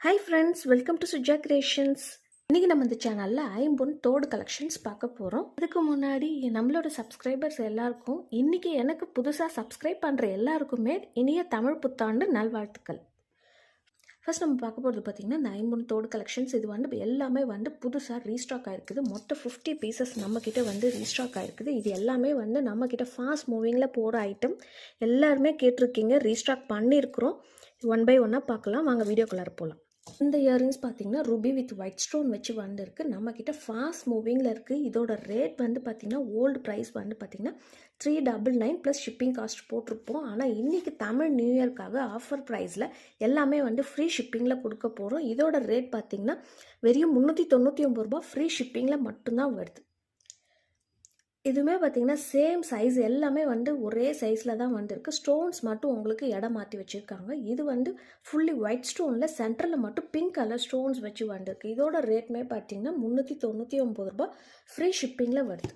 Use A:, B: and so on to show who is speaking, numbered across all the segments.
A: Hi friends, welcome to Suja Creations. இன்னைக்கு நம்ம இந்த சேனல்ல ஐம்பொன் தோடு கலெக்ஷன்ஸ் பார்க்க போறோம். அதுக்கு முன்னாடி நம்மளோட சப்ஸ்கிரைபர்ஸ் எல்லாருக்கும் இன்னைக்கு எனக்கு புதுசா சப்ஸ்கிரைப் பண்ற எல்லாருக்குமே இனிய தமிழ் புத்தாண்டு நல்வாழ்த்துக்கள். ஃபர்ஸ்ட் நம்ம பார்க்க போகிறது பார்த்தீங்கன்னா இந்த ஐம்பொன் தோடு கலெக்ஷன்ஸ். இது வந்து எல்லாமே வந்து புதுசாக ரீஸ்டாக் ஆகிருக்குது. மொத்தம் 50 பீசஸ் நம்மக்கிட்ட வந்து ரீஸ்டாக் ஆகிருக்குது. இது எல்லாமே வந்து நம்மக்கிட்ட ஃபாஸ்ட் மூவிங்கில் போகிற ஐட்டம். எல்லாருமே கேட்டிருக்கீங்க, ரீஸ்டாக் பண்ணியிருக்கிறோம். ஒன் பை ஒன்னாக பார்க்கலாம், வாங்க வீடியோக்குள்ளார போகலாம். இந்த இயரிங்ஸ் பார்த்தீங்கன்னா ரூபி வித் ஒயிட் ஸ்டோன் வச்சு வந்துருக்கு. நம்மக்கிட்ட ஃபாஸ்ட் மூவிங்கில் இருக்குது. இதோட ரேட் வந்து பார்த்திங்கன்னா ஓல்டு ப்ரைஸ் வந்து பார்த்திங்கன்னா 399 ப்ளஸ் ஷிப்பிங் காஸ்ட் போட்டிருப்போம். ஆனால் இன்றைக்கி தமிழ் நியூ இயர்க்காக ஆஃபர் ப்ரைஸில் எல்லாமே வந்து ஃப்ரீ ஷிப்பிங்கில் கொடுக்க போகிறோம். இதோட ரேட் பார்த்திங்கன்னா வெறும் 399 ரூபா ஃப்ரீ ஷிப்பிங்கில் மட்டும்தான் வருது. இதுவுமே பார்த்திங்கன்னா சேம் சைஸ், எல்லாமே வந்து ஒரே சைஸில் தான் வந்துருக்கு. ஸ்டோன்ஸ் மட்டும் உங்களுக்கு இடம் மாற்றி வச்சுருக்காங்க. இது வந்து ஃபுல்லி ஒயிட் ஸ்டோனில் சென்டரில் மட்டும் பிங்க் கலர் ஸ்டோன்ஸ் வச்சு வந்துருக்கு. இதோட ரேட்மே பார்த்திங்கன்னா 399 ரூபா ஃப்ரீ ஷிப்பிங்கில் வருது.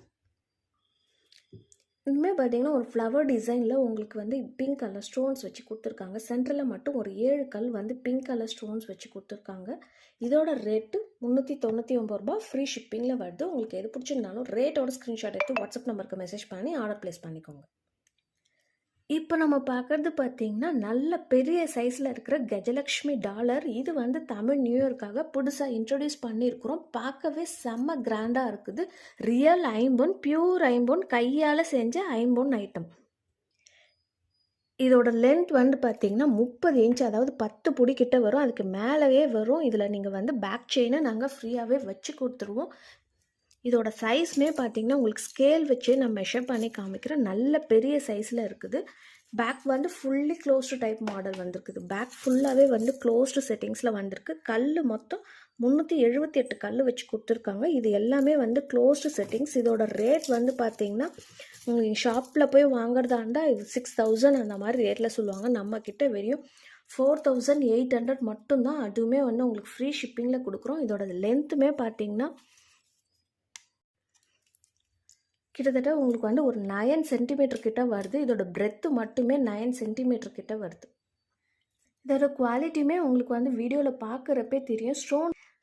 A: இதுவுமே பார்த்திங்கன்னா ஒரு ஃப்ளவர் டிசைனில் உங்களுக்கு வந்து பிங்க் கலர் ஸ்டோன்ஸ் வச்சு கொடுத்துருக்காங்க. சென்டரில் மட்டும் ஒரு 7 கல் வந்து பிங்க் கலர் ஸ்டோன்ஸ் வச்சு கொடுத்துருக்காங்க. இதோட ரேட்டு 399 ரூபா ஃப்ரீ ஷிப்பிங்கில் வருது. உங்களுக்கு எது பிடிச்சிருந்தாலும் ரேட்டோட ஸ்க்ரீன்ஷாட் எடுத்து வாட்ஸ்அப் நம்பருக்கு மெசேஜ் பண்ணி ஆர்டர் ப்ளேஸ் பண்ணிக்கோங்க. இப்போ நம்ம பார்க்குறது பார்த்திங்கன்னா நல்ல பெரிய சைஸில் இருக்கிற கஜலக்ஷ்மி டாலர். இது வந்து தமிழ் நியூ இயர்க்காக புதுசாக இன்ட்ரடியூஸ் பண்ணியிருக்கிறோம். பார்க்கவே செம்ம கிராண்டாக இருக்குது. ரியல் ஐம்பொன், பியூர் ஐம்பொன், கையால் செஞ்ச ஐம்பொன் ஐட்டம். இதோட லென்த் வந்து பார்த்திங்கன்னா 30 இன்ச், அதாவது 10 புடி கிட்ட வரும். அதுக்கு மேலேயே வரும். இதில் நீங்கள் வந்து பேக் செயினை நாங்கள் ஃப்ரீயாகவே வச்சு கொடுத்துருவோம். இதோட சைஸ்மே பார்த்திங்கன்னா உங்களுக்கு ஸ்கேல் வச்சு நான் மெஷர் பண்ணி காமிக்கிறேன். நல்ல பெரிய சைஸில் இருக்குது. பேக் வந்து ஃபுல்லி க்ளோஸ்டு டைப் மாடல் வந்திருக்குது. பேக் ஃபுல்லாகவே வந்து க்ளோஸ்டு செட்டிங்ஸில் வந்திருக்கு. கல் மொத்தம் 378 கல் வச்சு கொடுத்துருக்காங்க. இது எல்லாமே வந்து க்ளோஸ்டு செட்டிங்ஸ். இதோட ரேட் வந்து பார்த்திங்கன்னா உங்களுக்கு ஷாப்பில் போய் வாங்குறதா இருந்தால் இது 6000 அந்த மாதிரி ரேட்டில் சொல்லுவாங்க. நம்மக்கிட்ட வெறும் 4800 மட்டும்தான். அதுவுமே வந்து உங்களுக்கு ஃப்ரீ ஷிப்பிங்கில் கொடுக்குறோம். இதோட லென்த்துமே பார்த்திங்கன்னா கிட்டத்தட்ட உங்களுக்கு வந்து ஒரு 9 சென்டிமீட்டர் கிட்ட வருது. இதோட பிரெத்து மட்டுமே 9 சென்டிமீட்டர் கிட்ட வருது. இதோட குவாலிட்டியுமே உங்களுக்கு வந்து வீடியோவில் பார்க்குறப்பே தெரியும்.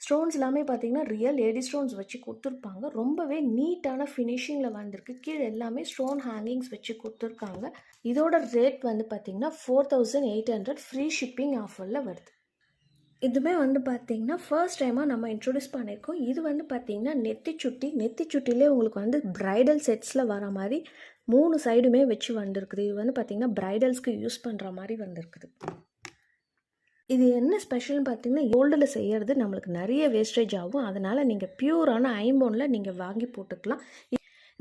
A: ஸ்டோன்ஸ் எல்லாமே பார்த்தீங்கன்னா ரியல் ஏடி ஸ்டோன்ஸ் வச்சு கொடுத்துருப்பாங்க. ரொம்பவே நீட்டான ஃபினிஷிங்கில் வந்திருக்கு. கீழே எல்லாமே ஸ்டோன் ஹேங்கிங்ஸ் வச்சு கொடுத்துருக்காங்க. இதோட ரேட் வந்து பார்த்தீங்கன்னா 4800 ஃப்ரீ ஷிப்பிங் ஆஃபரில் வருது. இதுவுமே வந்து பார்த்திங்கன்னா ஃபர்ஸ்ட் டைமாக நம்ம இன்ட்ரொடியூஸ் பண்ணியிருக்கோம். இது வந்து பார்த்திங்கன்னா நெத்திச்சுட்டிலே உங்களுக்கு வந்து ப்ரைடல் செட்ஸில் வர மாதிரி 3 சைடுமே வச்சு வந்திருக்குது. இது வந்து பார்த்திங்கன்னா ப்ரைடல்ஸ்க்கு யூஸ் பண்ணுற மாதிரி வந்திருக்குது. இது என்ன ஸ்பெஷல்னு பார்த்திங்கன்னா கோல்டில் செய்கிறது நம்மளுக்கு நிறைய வேஸ்டேஜ் ஆகும். அதனால் நீங்கள் பியூரான ஐம்பொனில் நீங்கள் வாங்கி போட்டுக்கலாம்.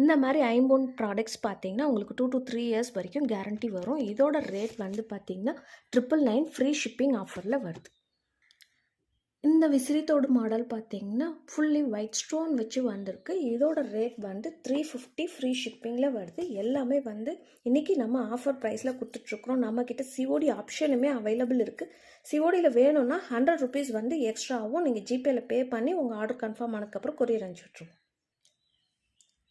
A: இந்த மாதிரி ஐம்பொன் ப்ராடக்ட்ஸ் பார்த்திங்கன்னா உங்களுக்கு 2 to 3 இயர்ஸ் வரைக்கும் கேரண்டி வரும். இதோட ரேட் வந்து பார்த்திங்கன்னா 999 ஃப்ரீ ஷிப்பிங் ஆஃபரில் வருது. இந்த விசிறித்தோடு மாடல் பார்த்திங்கன்னா ஃபுல்லி ஒயிட் ஸ்டோன் வச்சு வந்திருக்கு. இதோட ரேட் வந்து 350 ஃப்ரீ ஷிப்பிங்கில் வருது. எல்லாமே வந்து இன்றைக்கி நம்ம ஆஃபர் ப்ரைஸில் கொடுத்துட்ருக்குறோம். நம்மக்கிட்ட சிஓடி ஆப்ஷனுமே அவைலபிள் இருக்குது. சிஓடியில் வேணும்னா 100 ருபீஸ் வந்து எக்ஸ்ட்ரா ஆகும். நீங்கள் ஜிபேயில் பே பண்ணி உங்கள் ஆர்டர் கன்ஃபார்ம் ஆனதுக்கப்புறம் கொரியர் அனுப்பிச்சுட்ருவோம்.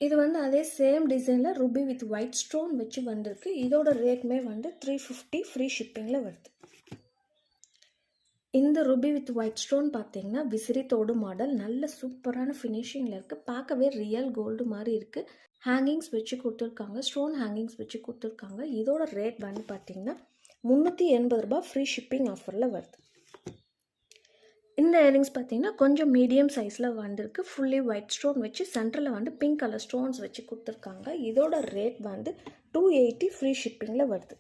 A: இது வந்து அதே சேம் டிசைனில் ரூபி வித் ஒயிட் ஸ்டோன் வச்சு வந்திருக்கு. இதோட ரேட்மே வந்து 350 ஃப்ரீ ஷிப்பிங்கில் வருது. இந்த ரூபி வித் ஒயிட் ஸ்டோன் பார்த்தீங்கன்னா விசிறித்தோடு மாடல் நல்ல சூப்பரான ஃபினிஷிங்கில் இருக்குது. பார்க்கவே ரியல் கோல்டு மாதிரி இருக்குது. ஹேங்கிங்ஸ் வச்சு கொடுத்துருக்காங்க, ஸ்டோன் ஹேங்கிங்ஸ் வச்சு கொடுத்துருக்காங்க. இதோட ரேட் வந்து பார்த்திங்கன்னா 380 ரூபா ஃப்ரீ ஷிப்பிங் ஆஃபரில் வருது. இந்த இயரிங்ஸ் பார்த்திங்கன்னா கொஞ்சம் மீடியம் சைஸில் வந்திருக்கு. ஃபுல்லி ஒயிட் ஸ்டோன் வச்சு சென்டரில் வந்து பிங்க் கலர் ஸ்டோன்ஸ் வச்சு கொடுத்துருக்காங்க. இதோட ரேட் வந்து 280 ஃப்ரீ ஷிப்பிங்கில் வருது.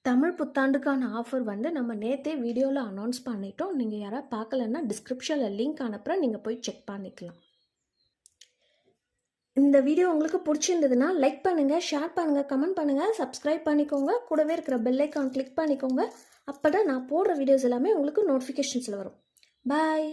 A: தமிழ் புத்தாண்டுக்கான ஆஃபர் வந்து நம்ம நேற்றே வீடியோவில் அனௌன்ஸ் பண்ணிட்டோம். நீங்கள் யாராவது பார்க்கலன்னா டிஸ்கிரிப்ஷனில் லிங்க் அனுப்புகிறேன், நீங்கள் போய் செக் பண்ணிக்கலாம். இந்த வீடியோ உங்களுக்கு பிடிச்சிருந்ததுன்னா லைக் பண்ணுங்கள், ஷேர் பண்ணுங்கள், கமெண்ட் பண்ணுங்கள், சப்ஸ்கிரைப் பண்ணிக்கோங்க. கூடவே இருக்கிற பெல் ஐக்கான் கிளிக் பண்ணிக்கோங்க. அப்போ தான் நான் போடுற வீடியோஸ் எல்லாமே உங்களுக்கு நோட்டிஃபிகேஷன்ஸில் வரும். பாய்.